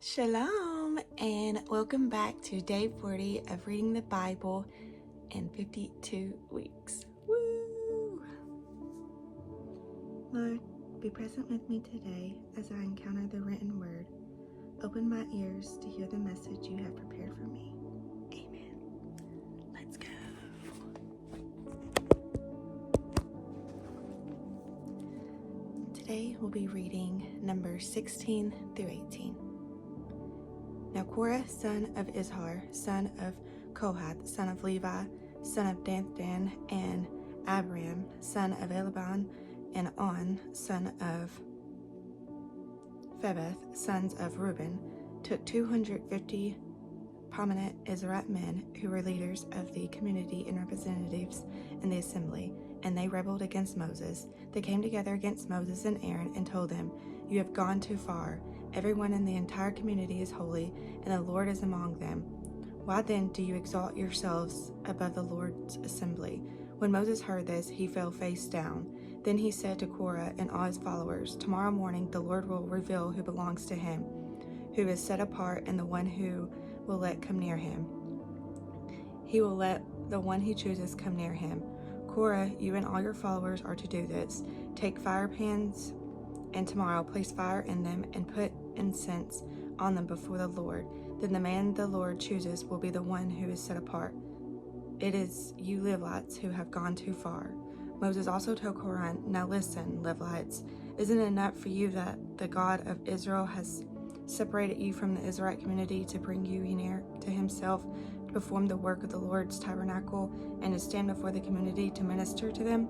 Shalom, and welcome back to day 40 of reading the Bible in 52 weeks. Woo! Lord, be present with me today as I encounter the written word. Open my ears to hear the message you have prepared for me. Amen. Let's go. Today we'll be reading Numbers 16 through 18. Now Korah, son of Izhar, son of Kohath, son of Levi, son of Dathan, and Abiram, son of Eliban, and On, son of Phebeth, sons of Reuben, took 250 prominent Israelite men who were leaders of the community and representatives in the assembly, and they rebelled against Moses. They came together against Moses and Aaron and told them, "You have gone too far. Everyone in the entire community is holy, and the Lord is among them. Why then do you exalt yourselves above the Lord's assembly?" When Moses heard this, he fell face down. Then he said to Korah and all his followers, "Tomorrow morning the Lord will reveal who belongs to him, who is set apart, and the one who will let come near him. He will let the one he chooses come near him. Korah, you and all your followers are to do this. Take fire pans, and tomorrow place fire in them and put incense on them before the Lord. Then the man the Lord chooses will be the one who is set apart. It is you Levites who have gone too far." Moses also told Korah, "Now listen, Levites, isn't it enough for you that the God of Israel has separated you from the Israelite community to bring you near to himself, to perform the work of the Lord's tabernacle, and to stand before the community to minister to them?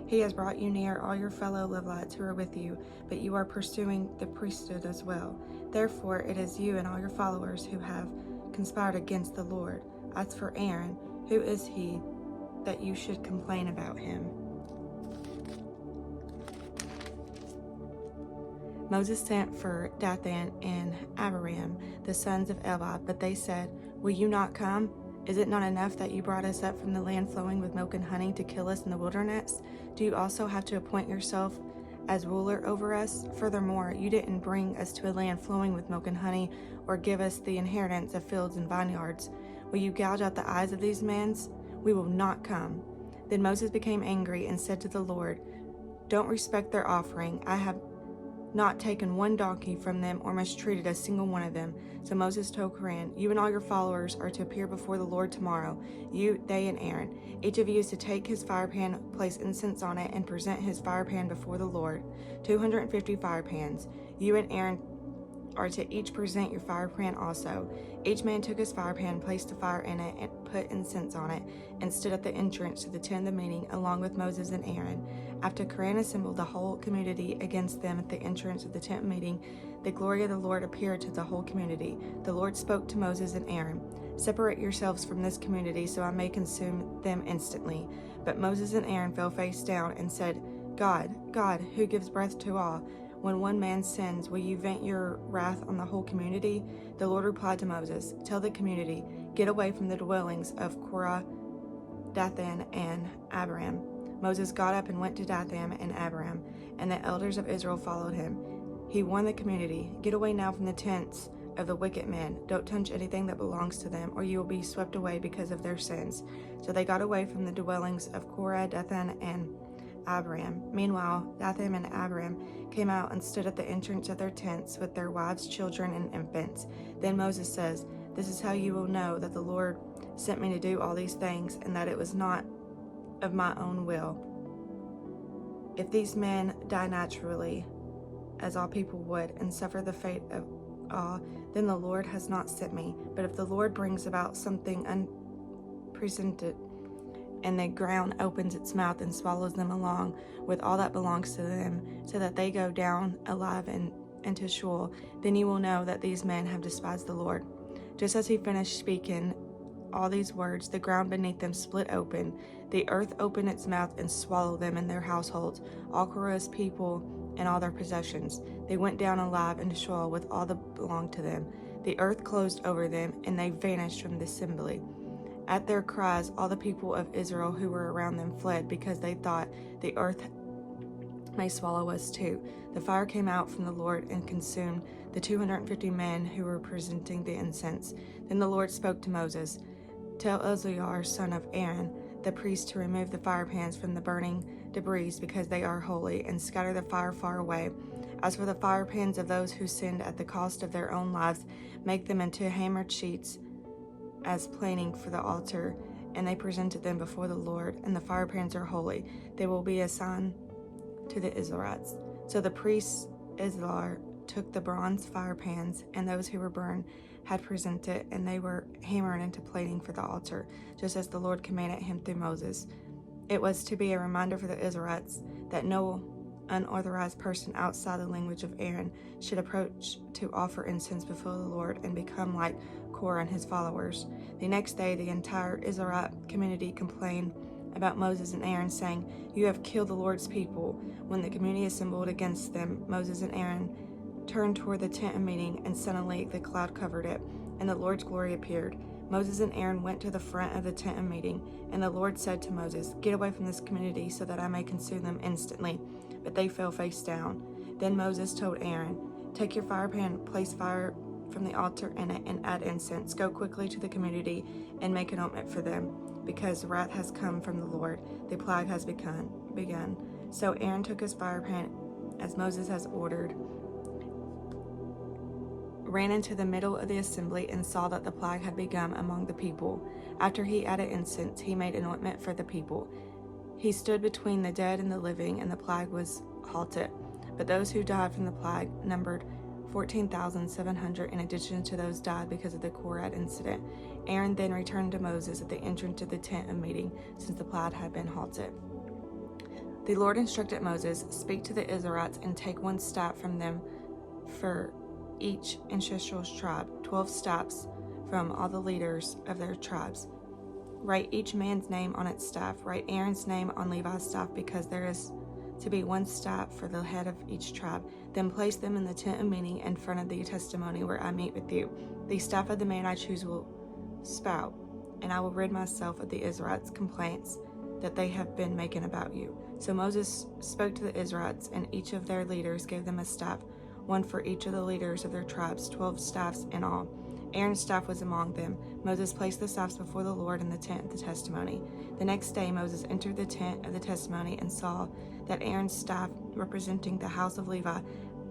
He has brought you near all your fellow Levites who are with you, but you are pursuing the priesthood as well. Therefore it is you and all your followers who have conspired against the Lord. As for Aaron, who is he that you should complain about him?" Moses sent for Dathan and Abiram, the sons of Eli, but they said, "Will you not come? Is it not enough that you brought us up from the land flowing with milk and honey to kill us in the wilderness? Do you also have to appoint yourself as ruler over us? Furthermore, you didn't bring us to a land flowing with milk and honey, or give us the inheritance of fields and vineyards. Will you gouge out the eyes of these men? We will not come." Then Moses became angry and said to the Lord, "Don't respect their offering. I have not taken one donkey from them or mistreated a single one of them." So Moses told Korah, "You and all your followers are to appear before the Lord tomorrow, they and Aaron. Each of you is to take his fire pan, place incense on it, and present his fire pan before the Lord. 250 fire pans. You and Aaron are to each present your fire pan also." Each man took his fire pan, placed the fire in it, and put incense on it, and stood at the entrance to the tent of the meeting along with Moses and Aaron. After Korah assembled the whole community against them at the entrance of the tent meeting, the glory of the Lord appeared to the whole community. The Lord spoke to Moses and Aaron, "Separate yourselves from this community so I may consume them instantly." But Moses and Aaron fell face down and said, God, who gives breath to all, when one man sins, will you vent your wrath on the whole community?" The Lord replied to Moses, "Tell the community, get away from the dwellings of Korah, Dathan, and Abiram." Moses got up and went to Dathan and Abiram, and the elders of Israel followed him. He warned the community, "Get away now from the tents of the wicked men. Don't touch anything that belongs to them, or you will be swept away because of their sins." So they got away from the dwellings of Korah, Dathan, and Abiram. Meanwhile, Dathan and Abiram came out and stood at the entrance of their tents with their wives, children, and infants. Then Moses says, "This is how you will know that the Lord sent me to do all these things, and that it was not of my own will. If these men die naturally, as all people would, and suffer the fate of all, then the Lord has not sent me. But if the Lord brings about something unprecedented, and the ground opens its mouth and swallows them along with all that belongs to them, so that they go down alive into Sheol, then you will know that these men have despised the Lord." Just as he finished speaking all these words, the ground beneath them split open. The earth opened its mouth and swallowed them and their households, all Korah's people and all their possessions. They went down alive into Sheol with all that belonged to them. The earth closed over them, and they vanished from the assembly. At their cries, all the people of Israel who were around them fled, because they thought the earth may swallow us too. The fire came out from the Lord and consumed the 250 men who were presenting the incense. Then the Lord spoke to Moses, "Tell Eleazar, son of Aaron, the priest, to remove the fire pans from the burning debris because they are holy, and scatter the fire far away. As for the fire pans of those who sinned at the cost of their own lives, make them into hammered sheets as planing for the altar." And they presented them before the Lord, and the fire pans are holy. They will be a sign to the Israelites. So the priest Eleazar took the bronze fire pans, and those who were burned had presented, and they were hammered into plating for the altar, just as the Lord commanded him through Moses. It was to be a reminder for the Israelites that no unauthorized person outside the language of Aaron should approach to offer incense before the Lord and become like Korah and his followers. The next day, the entire Israelite community complained about Moses and Aaron, saying, "You have killed the Lord's people." When the community assembled against them, Moses and Aaron turned toward the tent of meeting, and suddenly the cloud covered it, and the Lord's glory appeared. Moses and Aaron went to the front of the tent of meeting, and the Lord said to Moses, "Get away from this community so that I may consume them instantly." But they fell face down. Then Moses told Aaron, "Take your fire pan, place fire from the altar in it, and add incense. Go quickly to the community and make an ointment for them, because wrath has come from the Lord. The plague has begun. So Aaron took his fire pan, as Moses has ordered, ran into the middle of the assembly, and saw that the plague had begun among the people. After he added incense, he made an ointment for the people. He stood between the dead and the living, and the plague was halted. But those who died from the plague numbered 14,700, in addition to those died because of the Korah incident. Aaron then returned to Moses at the entrance to the tent of meeting, since the plague had been halted. The Lord instructed Moses, "Speak to the Israelites and take one staff from them for each ancestral tribe, 12 staffs from all the leaders of their tribes. Write each man's name on its staff. Write Aaron's name on Levi's staff, because there is to be one staff for the head of each tribe. Then place them in the tent of meeting in front of the testimony where I meet with you. The staff of the man I choose will spout, and I will rid myself of the Israelites' complaints that they have been making about you." So Moses spoke to the Israelites, and each of their leaders gave them a staff, one for each of the leaders of their tribes, 12 staffs in all. Aaron's staff was among them. Moses placed the staffs before the Lord in the tent of the testimony. The next day Moses entered the tent of the testimony and saw that Aaron's staff, representing the house of Levi,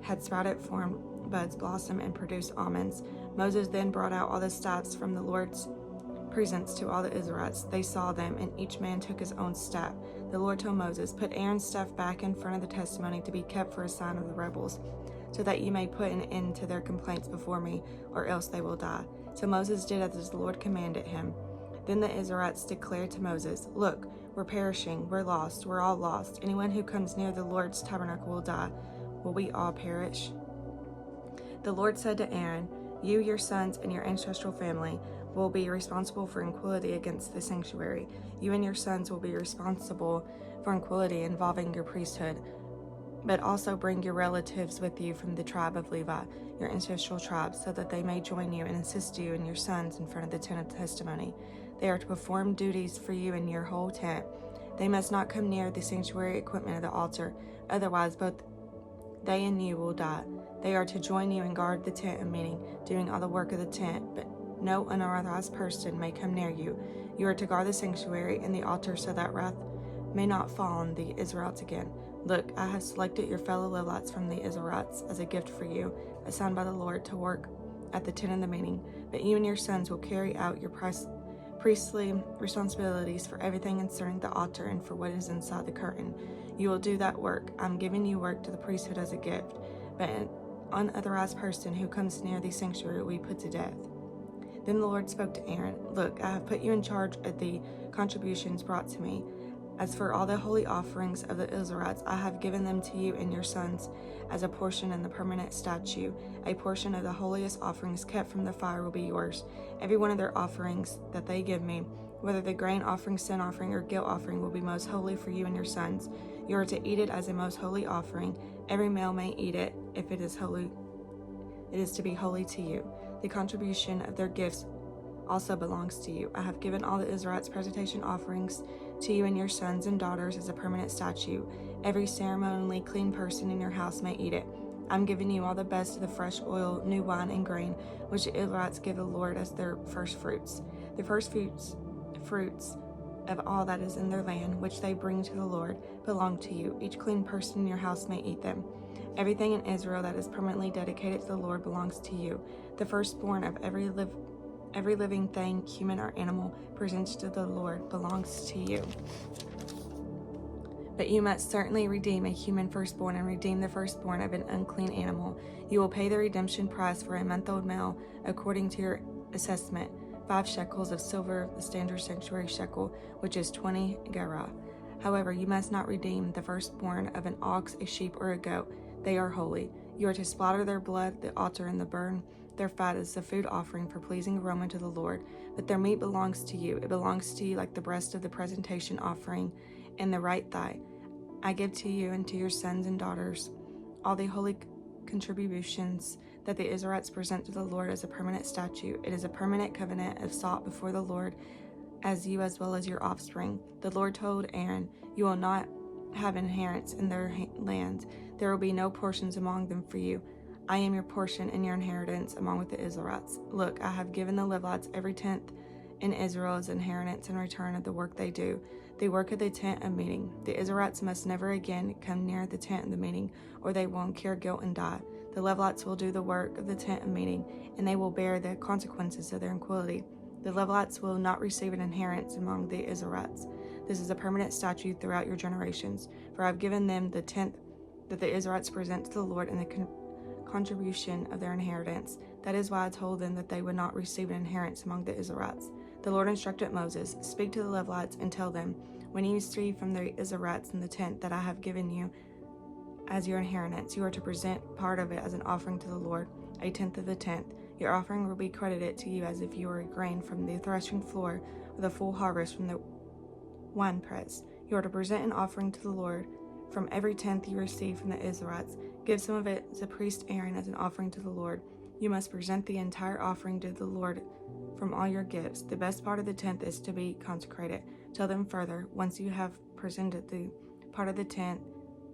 had sprouted, formed buds, blossomed, and produced almonds. Moses then brought out all the staffs from the Lord's presence to all the Israelites. They saw them, and each man took his own staff. The Lord told Moses, "Put Aaron's staff back in front of the testimony to be kept for a sign of the rebels, so that you may put an end to their complaints before me, or else they will die." So Moses did as the Lord commanded him. Then the Israelites declared to Moses, "Look, we're perishing, we're lost, we're all lost. Anyone who comes near the Lord's tabernacle will die. Will we all perish?" The Lord said to Aaron, "You, your sons, and your ancestral family will be responsible for inquity against the sanctuary. You and your sons will be responsible for inquity involving your priesthood. But also bring your relatives with you from the tribe of Levi, your ancestral tribe, so that they may join you and assist you and your sons in front of the tent of testimony. They are to perform duties for you in your whole tent. They must not come near the sanctuary equipment of the altar, otherwise both they and you will die. They are to join you and guard the tent of meeting, doing all the work of the tent, but no unauthorized person may come near you. You are to guard the sanctuary and the altar, so that wrath may not fall on the Israelites again. Look, I have selected your fellow Levites from the Israelites as a gift for you, assigned by the Lord to work at the tent of the meeting. But you and your sons will carry out your priestly responsibilities for everything concerning the altar and for what is inside the curtain. You will do that work. I'm giving you work to the priesthood as a gift, but an unauthorized person who comes near the sanctuary will be put to death." Then the Lord spoke to Aaron, "Look, I have put you in charge of the contributions brought to me. As for all the holy offerings of the Israelites, I have given them to you and your sons as a portion in the permanent statute. A portion of the holiest offerings kept from the fire will be yours. Every one of their offerings that they give me, whether the grain offering, sin offering, or guilt offering, will be most holy for you and your sons. You are to eat it as a most holy offering. Every male may eat it. If it is holy, it is to be holy to you. The contribution of their gifts also belongs to you. I have given all the Israelites' presentation offerings to you and your sons and daughters as a permanent statute. Every ceremonially clean person in your house may eat it. I'm giving you all the best of the fresh oil, new wine, and grain, which the Israelites give the Lord as their first fruits. The first fruits of all that is in their land, which they bring to the Lord, belong to you. Each clean person in your house may eat them. Everything in Israel that is permanently dedicated to the Lord belongs to you. The firstborn of every living thing, human or animal, presented to the Lord belongs to you. But you must certainly redeem a human firstborn and redeem the firstborn of an unclean animal. You will pay the redemption price for a month-old male according to your assessment, 5 shekels of silver, the standard sanctuary shekel, which is 20 gerah. However, you must not redeem the firstborn of an ox, a sheep, or a goat. They are holy. You are to slaughter their blood at the altar and burn their fat as a food offering for pleasing aroma to the Lord. But their meat belongs to you. It belongs to you like the breast of the presentation offering and the right thigh. I give to you and to your sons and daughters all the holy contributions that the Israelites present to the Lord as a permanent statute. It is a permanent covenant of salt before the Lord, as you as well as your offspring. The Lord told Aaron, you will not have inheritance in their land. There will be no portions among them for you. I am your portion and your inheritance among with the Israelites. Look, I have given the Levites every tenth in Israel as inheritance in return of the work they do, the work of the tent of meeting. The Israelites must never again come near the tent of the meeting, or they will incur guilt and die. The Levites will do the work of the tent of meeting, and they will bear the consequences of their iniquity. The Levites will not receive an inheritance among the Israelites. This is a permanent statute throughout your generations, for I have given them the tenth that the Israelites present to the Lord in the contribution of their inheritance. That is why I told them that they would not receive an inheritance among the Israelites. The Lord instructed Moses, speak to the Levites and tell them, when you receive from the Israelites in the tent that I have given you as your inheritance, you are to present part of it as an offering to the Lord, a tenth of the tenth. Your offering will be credited to you as if you were grain from the threshing floor, or the full harvest from the winepress. You are to present an offering to the Lord from every tenth you receive from the Israelites. Give some of it to priest Aaron as an offering to the Lord. You must present the entire offering to the Lord from all your gifts. The best part of the tenth is to be consecrated. Tell them further, once you have presented the part of the tenth,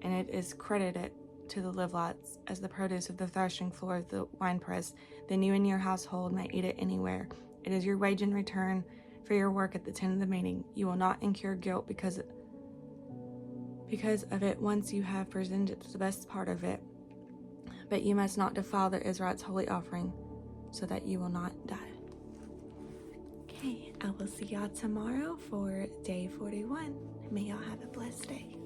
and it is credited to the Levites as the produce of the threshing floor of the winepress, then you and your household may eat it anywhere. It is your wage in return for your work at the tent of the meeting. You will not incur guilt because of it once you have presented the best part of it. But you must not defile the Israelites' holy offering, so that you will not die. Okay, I will see y'all tomorrow for day 41. May y'all have a blessed day.